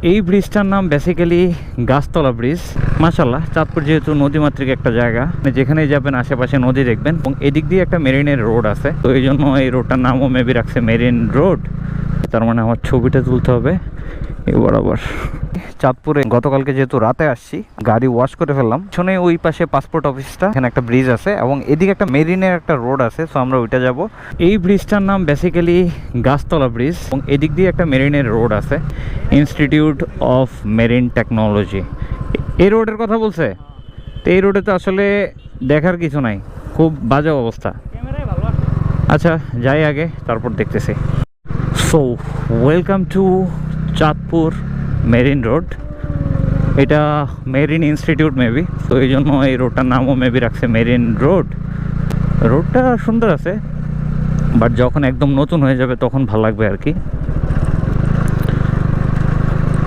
এই ব্রিজটার নাম বেসিক্যালি গাছতলা ব্রিজ। মাশাআল্লাহ, চাঁদপুর যেহেতু নদীমাতৃক একটা জায়গা, যেখানেই যাবেন আশেপাশে নদী দেখবেন, এবং এদিক দিয়ে একটা মেরিনের রোড আছে, তো এই জন্য এই রোডটার নামও মেবি রাখছে মেরিন রোড। তার মানে আমার ছবিটা তুলতে হবে এই বরাবর। চাঁদপুরে গতকালকে যেহেতু রাতে আসছি, গাড়ি ওয়াশ করে ফেললাম। পিছনে ওই পাশে পাসপোর্ট অফিসটা, এখানে একটা ব্রিজ আছে এবং এদিকে একটা মেরিনের একটা রোড আছে, সো আমরা ওইটা যাব। এই ব্রিজটার নাম বেসিক্যালি গাছতলা ব্রিজ, এবং এদিক দিয়ে একটা মেরিনের রোড আছে, ইনস্টিটিউট অফ মেরিন টেকনোলজি। এই রোডের কথা বলছে। তো এই রোডে তো আসলে দেখার কিছু নাই, খুব বাজে অবস্থা। আচ্ছা যাই আগে, তারপর দেখতেছি। So welcome to Chandpur marine road. এটা মেরিন ইনস্টিটিউট মেবি, তো এই জন্য এই রোডটার নামও মেবি রাখছে মেরিন রোড। রোডটা সুন্দর আছে, বাট যখন একদম নতুন হয়ে যাবে তখন ভালো লাগবে আর কি।